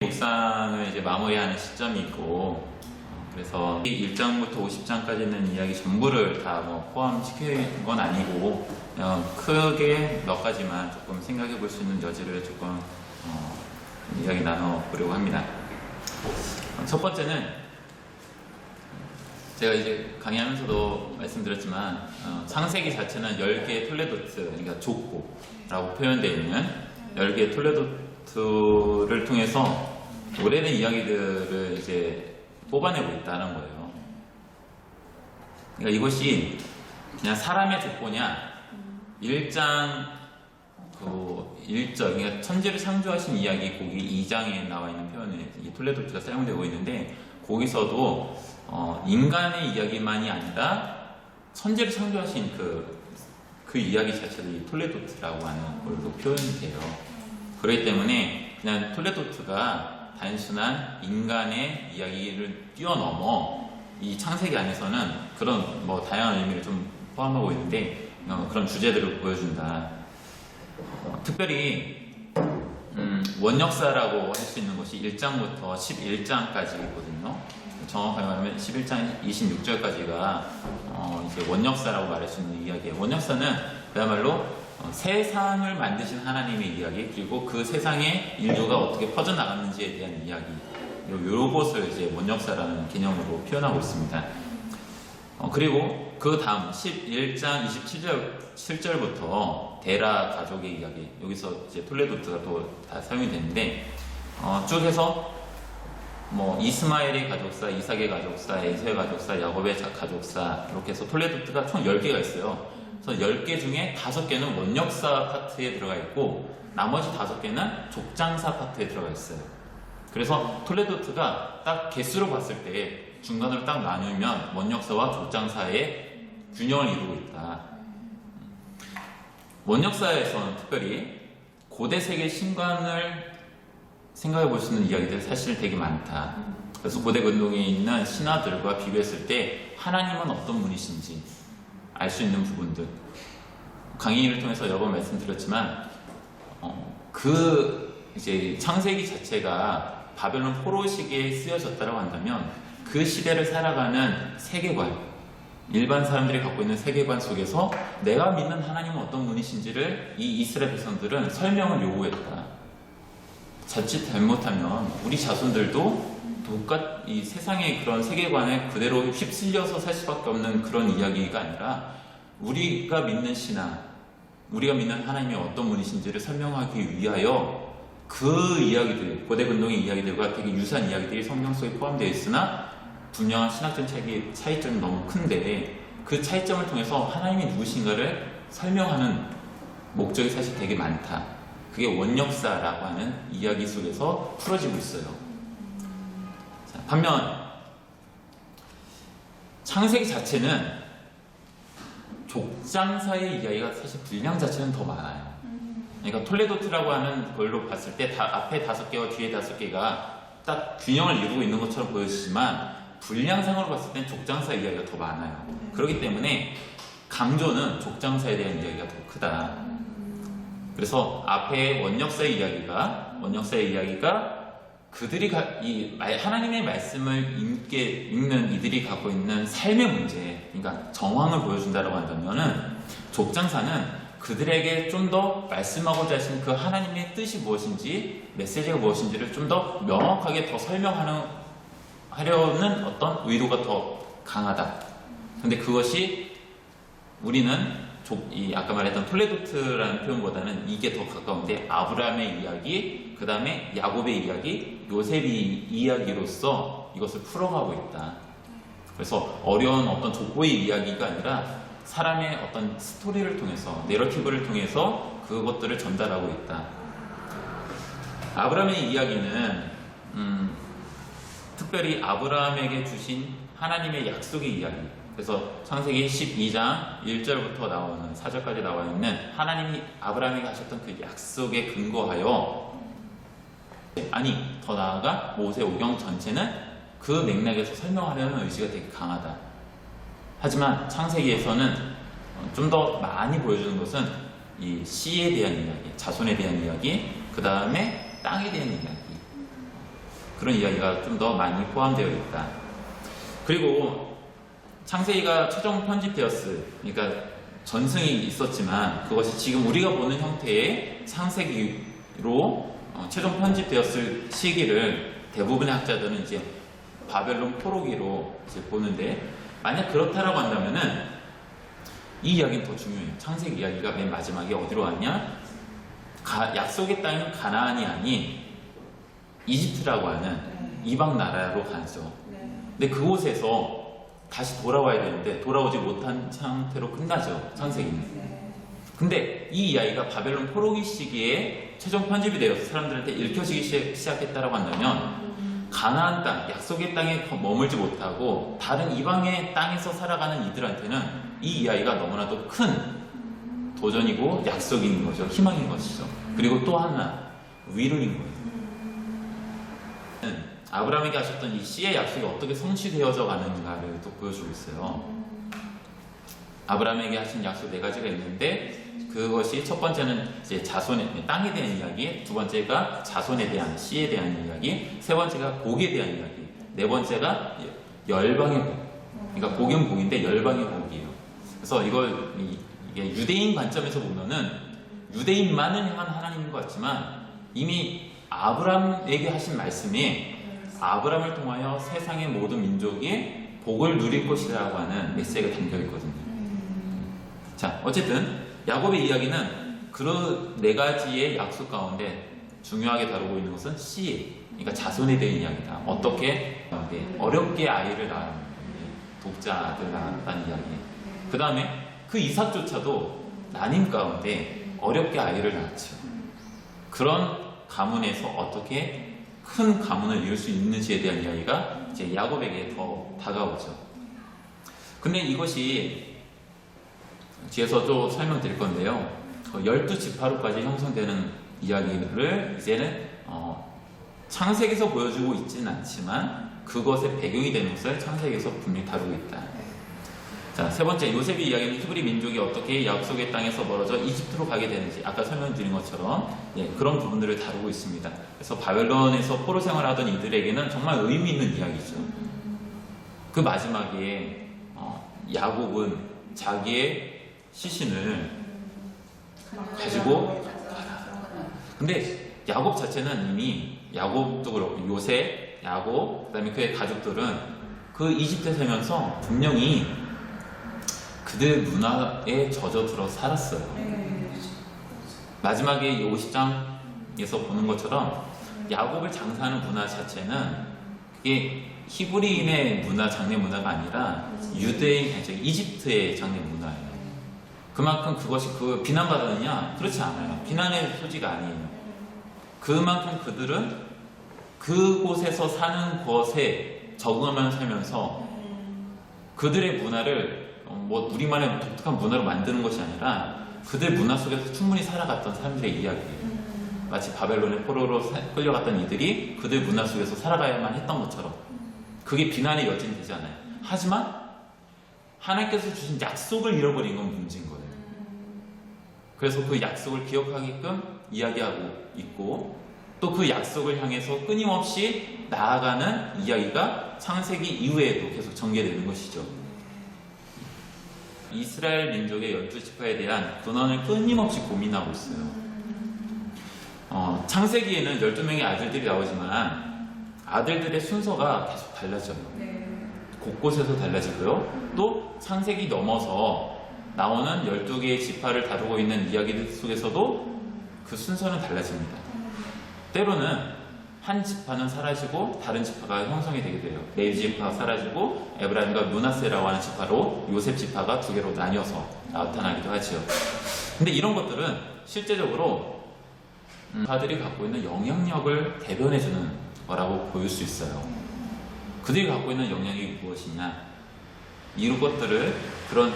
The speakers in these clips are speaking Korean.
묵상을 이제 마무리하는 시점이 있고, 그래서 1장부터 50장까지는 이야기 전부를 다 뭐 포함시킨 건 아니고, 크게 몇 가지만 조금 생각해 볼 수 있는 여지를 조금 이야기 나눠보려고 합니다. 첫 번째는 제가 이제 강의하면서도 말씀드렸지만, 창세기 자체는 10개의 톨레도트, 그러니까 족보라고 표현되어 있는 10개의 톨레도트를 통해서 오래된 이야기들을 이제 뽑아내고 있다는 거예요. 그러니까 이것이 그냥 사람의 족보냐, 1장 1절, 그러니까 천지를 창조하신 이야기 거기 2장에 나와 있는 표현에 이 톨레도트가 사용되고 있는데, 거기서도 인간의 이야기만이 아니라 천지를 창조하신 그 이야기 자체도 이 톨레도트라고 하는 걸로 표현이 돼요. 그렇기 때문에 그냥 톨레도트가 단순한 인간의 이야기를 뛰어넘어 이 창세기 안에서는 그런 뭐 다양한 의미를 좀 포함하고 있는데, 그런 주제들을 보여준다. 특별히 원역사라고 할 수 있는 것이 1장부터 11장까지거든요. 정확하게 말하면 11장 26절까지가 이제 원역사라고 말할 수 있는 이야기예요. 원역사는 그야말로 세상을 만드신 하나님의 이야기, 그리고 그 세상에 인류가 어떻게 퍼져나갔는지에 대한 이야기, 요것을 이제 원역사라는 개념으로 표현하고 있습니다. 그리고 그 다음 11장 27절부터 데라 가족의 이야기, 여기서 이제 톨레도트가 또 다 사용이 되는데, 쭉 해서 뭐 이스마엘의 가족사, 이삭의 가족사, 에서의 가족사, 야곱의 가족사, 이렇게 해서 톨레도트가 총 10개가 있어요. 그래서 10개 중에 5개는 원역사 파트에 들어가 있고, 나머지 5개는 족장사 파트에 들어가 있어요. 그래서 톨레도트가 딱 개수로 봤을 때 중간으로 딱 나누면 원역사와 족장사의 균형을 이루고 있다. 원역사에서는 특별히 고대 세계 신관을 생각해 볼 수 있는 이야기들이 사실 되게 많다. 그래서 고대 근동에 있는 신화들과 비교했을 때 하나님은 어떤 분이신지 알 수 있는 부분들, 강의를 통해서 여러 번 말씀드렸지만, 이제 창세기 자체가 바벨론 포로 시기에 쓰여졌다고 한다면, 그 시대를 살아가는 세계관, 일반 사람들이 갖고 있는 세계관 속에서 내가 믿는 하나님은 어떤 분이신지를 이 이스라엘 백성들은 설명을 요구했다. 자칫 잘못하면 우리 자손들도 이 세상의 그런 세계관에 그대로 휩쓸려서 살 수밖에 없는 그런 이야기가 아니라, 우리가 믿는 신앙, 우리가 믿는 하나님이 어떤 분이신지를 설명하기 위하여 그 이야기들, 고대 근동의 이야기들과 되게 유사한 이야기들이 성경 속에 포함되어 있으나 분명한 신학적 차이점이 너무 큰데, 그 차이점을 통해서 하나님이 누구신가를 설명하는 목적이 사실 되게 많다. 그게 원역사라고 하는 이야기 속에서 풀어지고 있어요. 자, 반면 창세기 자체는 족장사의 이야기가 사실 분량 자체는 더 많아요. 그러니까 톨레도트라고 하는 걸로 봤을 때 앞에 5개와 뒤에 5개가 딱 균형을 이루고 있는 것처럼 보여지지만, 분량상으로 봤을 땐 족장사 이야기가 더 많아요. 그렇기 때문에 강조는 족장사에 대한 이야기가 더 크다. 그래서 앞에 원역사의 이야기가 그들이 하나님의 말씀을 읽는 이들이 갖고 있는 삶의 문제, 그러니까 정황을 보여준다고 한다면은, 족장사는 그들에게 좀 더 말씀하고자 하신 그 하나님의 뜻이 무엇인지, 메시지가 무엇인지를 좀 더 명확하게 더 설명하려는 어떤 의도가 더 강하다. 근데 그것이 우리는 아까 말했던 톨레도트라는 표현보다는 이게 더 가까운데, 아브라함의 이야기, 그 다음에 야곱의 이야기, 요셉의 이야기로서 이것을 풀어가고 있다. 그래서 어려운 어떤 족보의 이야기가 아니라 사람의 어떤 스토리를 통해서, 내러티브를 통해서 그것들을 전달하고 있다. 아브라함의 이야기는 특별히 아브라함에게 주신 하나님의 약속의 이야기, 그래서 창세기 12장 1절부터 나오는 4절까지 나와 있는 하나님이 아브라함에게 하셨던 그 약속에 근거하여, 더 나아가 모세오경 전체는 그 맥락에서 설명하려는 의지가 되게 강하다. 하지만 창세기에서는 좀 더 많이 보여주는 것은 이 씨에 대한 이야기, 자손에 대한 이야기, 그 다음에 땅에 대한 이야기, 그런 이야기가 좀 더 많이 포함되어 있다. 그리고 창세기가 최종 편집되었을, 그러니까 전승이 있었지만 그것이 지금 우리가 보는 형태의 창세기로 최종 편집되었을 시기를 대부분의 학자들은 이제 바벨론 포로기로 이제 보는데, 만약 그렇다라고 한다면은 이 이야기는 더 중요해요. 창세기 이야기가 맨 마지막에 어디로 왔냐? 약속의 땅인 가나안이 아닌 이집트라고 하는 이방 나라로 가죠. 근데 그곳에서 다시 돌아와야 되는데 돌아오지 못한 상태로 끝나죠, 창세기는. 근데 이 이야기가 바벨론 포로기 시기에 최종 편집이 되어서 사람들한테 읽혀지기 시작했다라고 한다면, 가나안 땅, 약속의 땅에 머물지 못하고 다른 이방의 땅에서 살아가는 이들한테는 이 이야기가 너무나도 큰 도전이고 약속인 거죠. 희망인 것이죠. 그리고 또 하나, 위로인 거예요. 아브라함에게 하셨던 이 씨의 약속이 어떻게 성취되어져 가는가를 또 보여주고 있어요. 아브라함에게 하신 약속 4가지가 있는데, 그것이 첫 번째는 이제 자손의 땅에 대한 이야기, 두 번째가 자손에 대한 씨에 대한 이야기, 세 번째가 복에 대한 이야기, 네 번째가 열방의 복. 그러니까 복은 복인데 열방의 복이에요. 그래서 이게 유대인 관점에서 보면은 유대인만을 향한 하나님인 것 같지만, 이미 아브라함에게 하신 말씀이 아브라함을 통하여 세상의 모든 민족이 복을 누릴 것이라고 하는 메시지가 담겨 있거든요. 자, 어쨌든 야곱의 이야기는 그런 4가지의 약속 가운데 중요하게 다루고 있는 것은 씨, 그러니까 자손에 대한 이야기다. 어떻게 어렵게 아이를 낳은 독자 아들 낳았다는 이야기. 그 다음에 그 이삭조차도 난임 가운데 어렵게 아이를 낳았죠. 그런 가문에서 어떻게 큰 가문을 이룰 수 있는지에 대한 이야기가 이제 야곱에게 더 다가오죠. 근데 이것이 뒤에서 좀 설명드릴 건데요. 12지파로까지 형성되는 이야기를 이제는 창세기에서 보여주고 있지는 않지만 그것의 배경이 되는 것을 창세기에서 분명히 다루고 있다. 자, 세 번째, 요셉의 이야기는 히브리 민족이 어떻게 약속의 땅에서 멀어져 이집트로 가게 되는지, 아까 설명드린 것처럼 그런 부분들을 다루고 있습니다. 그래서 바벨론에서 포로 생활하던 이들에게는 정말 의미 있는 이야기죠. 그 마지막에 야곱은 자기의 시신을 가지고 가라. 근데 야곱 자체는 이미, 야곱도 그렇고 요셉, 야곱, 그 다음에 그의 가족들은 그 이집트에 살면서 분명히 그들 문화에 젖어들어 살았어요. 마지막에 50장에서 보는 것처럼 야곱을 장사하는 문화 자체는 그게 히브리인의 문화, 장례 문화가 아니라 유대인, 이집트의 장례 문화예요. 그만큼 그것이 비난받았느냐? 그렇지 않아요. 비난의 소지가 아니에요. 그만큼 그들은 그곳에서 사는 것에 적응하면서 살면서 그들의 문화를 우리만의 독특한 문화로 만드는 것이 아니라 그들 문화 속에서 충분히 살아갔던 사람들의 이야기예요. 마치 바벨론의 포로로 끌려갔던 이들이 그들 문화 속에서 살아가야만 했던 것처럼 그게 비난의 여진이 되지 않아요. 하지만 하나님께서 주신 약속을 잃어버린 건 문제인 거예요. 그래서 그 약속을 기억하게끔 이야기하고 있고, 또 그 약속을 향해서 끊임없이 나아가는 이야기가 창세기 이후에도 계속 전개되는 것이죠. 이스라엘 민족의 12지파에 대한 근원을 끊임없이 고민하고 있어요. 창세기에는 12명의 아들들이 나오지만 아들들의 순서가 계속 달라져요. 곳곳에서 달라지고요. 또 창세기 넘어서 나오는 12개의 지파를 다루고 있는 이야기들 속에서도 그 순서는 달라집니다. 때로는 한 지파는 사라지고 다른 지파가 형성이 되게 돼요. 레위 지파가 사라지고 에브라임과 므낫세라고 하는 지파로 요셉 지파가 2개로 나뉘어서 나타나기도 하죠. 근데 이런 것들은 실제적으로 지파들이 갖고 있는 영향력을 대변해주는 거라고 보일 수 있어요. 그들이 갖고 있는 영향력이 무엇이냐? 이것들을 그런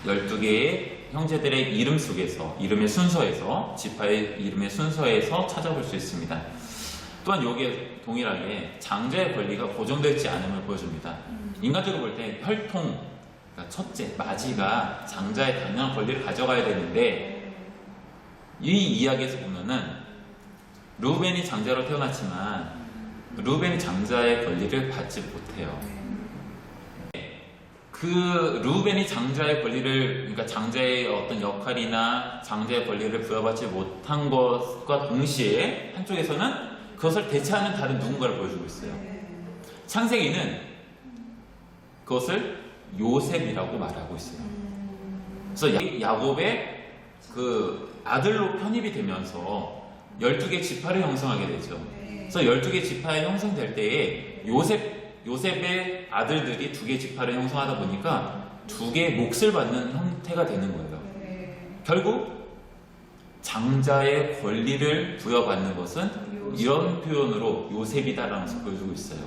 12개의 형제들의 이름 속에서, 이름의 순서에서, 지파의 이름의 순서에서 찾아볼 수 있습니다. 또한 여기에 동일하게 장자의 권리가 고정되지 않음을 보여줍니다. 인간적으로 볼 때 혈통, 그러니까 첫째, 마지가 장자의 당연한 권리를 가져가야 되는데, 이 이야기에서 보면은 루벤이 장자로 태어났지만 루벤이 장자의 권리를 받지 못해요. 그 루벤이 장자의 권리를, 그러니까 장자의 어떤 역할이나 장자의 권리를 부여받지 못한 것과 동시에 한쪽에서는 그것을 대체하는 다른 누군가를 보여주고 있어요. 창세기는 그것을 요셉이라고 말하고 있어요. 그래서 야곱의 그 아들로 편입이 되면서 12개 지파를 형성하게 되죠. 그래서 12개 지파가 형성될 때에 요셉의 아들들이 2개 지파를 형성하다 보니까 2개의 몫을 받는 형태가 되는 거예요. 결국 장자의 권리를 부여받는 것은 이런 표현으로 요셉이다라는 것을 보여주고 있어요.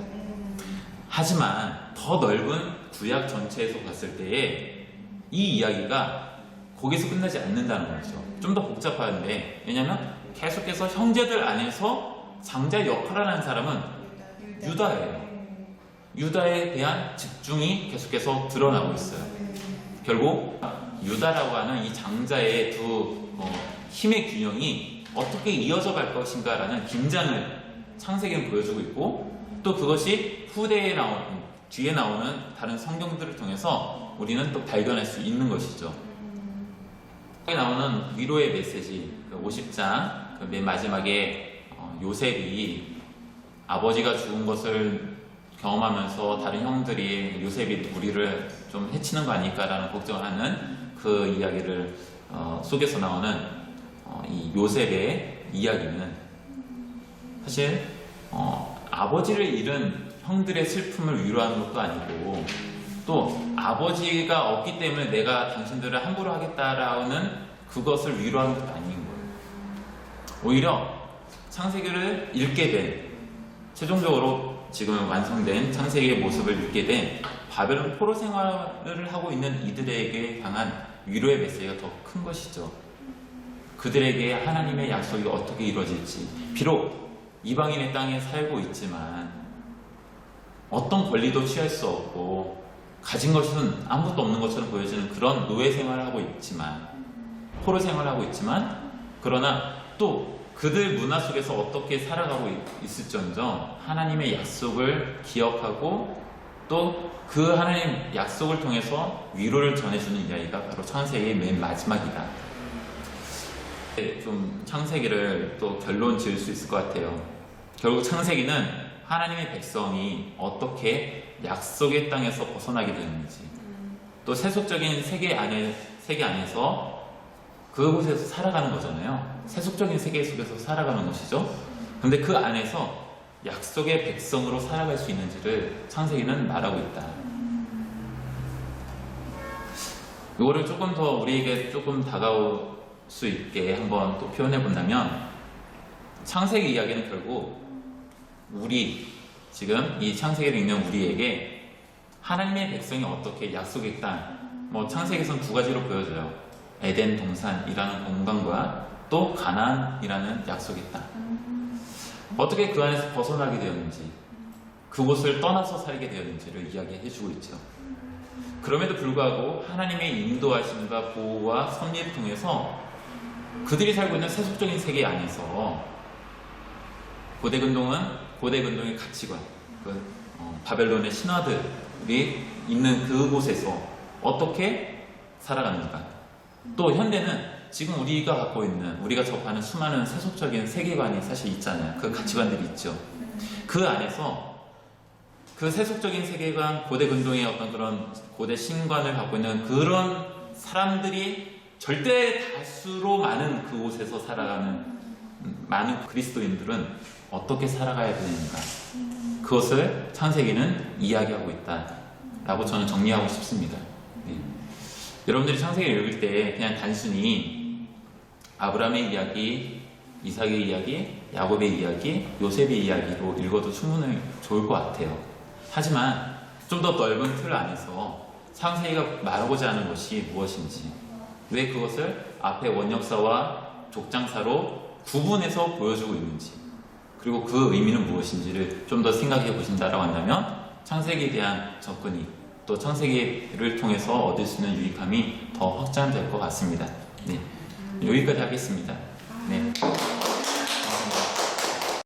하지만 더 넓은 구약 전체에서 봤을 때에 이 이야기가 거기서 끝나지 않는다는 거죠. 좀 더 복잡한데, 왜냐하면 계속해서 형제들 안에서 장자의 역할을 하는 사람은 유다예요. 유다에 대한 집중이 계속해서 드러나고 있어요. 결국 유다라고 하는 이 장자의 두 힘의 균형이 어떻게 이어져 갈 것인가라는 긴장을 창세기는 보여주고 있고, 또 그것이 뒤에 나오는 다른 성경들을 통해서 우리는 또 발견할 수 있는 것이죠. 여기 나오는 위로의 메시지, 50장 맨 마지막에 요셉이 아버지가 죽은 것을 경험하면서 다른 형들이 요셉이 우리를 좀 해치는 거 아닐까라는 걱정하는 그 이야기를 속에서 나오는 이 요셉의 이야기는 사실 아버지를 잃은 형들의 슬픔을 위로하는 것도 아니고, 또 아버지가 없기 때문에 내가 당신들을 함부로 하겠다라는 그것을 위로하는 것도 아닌 거예요. 오히려 창세기를 읽게 된, 최종적으로 지금 완성된 창세기의 모습을 읽게 된 바벨론 포로 생활을 하고 있는 이들에게 향한 위로의 메시지가 더 큰 것이죠. 그들에게 하나님의 약속이 어떻게 이루어질지, 비록 이방인의 땅에 살고 있지만 어떤 권리도 취할 수 없고 가진 것은 아무것도 없는 것처럼 보여지는 그런 노예 생활을 하고 있지만, 포로 생활을 하고 있지만, 그러나 또 그들 문화 속에서 어떻게 살아가고 있을지언정 하나님의 약속을 기억하고 또 그 하나님 약속을 통해서 위로를 전해주는 이야기가 바로 창세기의 맨 마지막이다. 좀 창세기를 또 결론 지을 수 있을 것 같아요. 결국 창세기는 하나님의 백성이 어떻게 약속의 땅에서 벗어나게 되는지, 또 세속적인 세계 안에서 그곳에서 살아가는 거잖아요. 세속적인 세계 속에서 살아가는 것이죠. 근데 그 안에서 약속의 백성으로 살아갈 수 있는지를 창세기는 말하고 있다. 이거를 조금 더 우리에게 조금 다가올 수 있게 한번 또 표현해 본다면, 창세기 이야기는 결국 지금 이 창세기를 읽는 우리에게 하나님의 백성이 어떻게 약속의 땅, 창세기에서는 2가지로 보여져요. 에덴 동산이라는 공간과 또 가나안이라는 약속의 땅. 어떻게 그 안에서 벗어나게 되었는지, 그곳을 떠나서 살게 되었는지를 이야기해주고 있죠. 그럼에도 불구하고 하나님의 인도하심과 보호와 섭리를 통해서 그들이 살고 있는 세속적인 세계 안에서 고대 근동의 가치관, 바벨론의 신화들이 있는 그곳에서 어떻게 살아가는가. 또 현대는 지금 우리가 갖고 있는, 우리가 접하는 수많은 세속적인 세계관이 사실 있잖아요. 그 가치관들이 있죠. 그 안에서 그 세속적인 세계관, 고대 근동의 어떤 그런 고대 신관을 갖고 있는 그런 사람들이 절대 다수로 많은 그곳에서 살아가는 많은 그리스도인들은 어떻게 살아가야 되는가, 그것을 창세기는 이야기하고 있다라고 저는 정리하고 싶습니다. 네. 여러분들이 창세기를 읽을 때 그냥 단순히 아브라함의 이야기, 이삭의 이야기, 야곱의 이야기, 요셉의 이야기로 읽어도 충분히 좋을 것 같아요. 하지만 좀 더 넓은 틀 안에서 창세기가 말하고자 하는 것이 무엇인지, 왜 그것을 앞에 원역사와 족장사로 구분해서 보여주고 있는지, 그리고 그 의미는 무엇인지를 좀 더 생각해 보신다라고 한다면 창세기에 대한 접근이, 또 창세기를 통해서 얻을 수 있는 유익함이 더 확장될 것 같습니다. 네, 여기까지 하겠습니다. 네.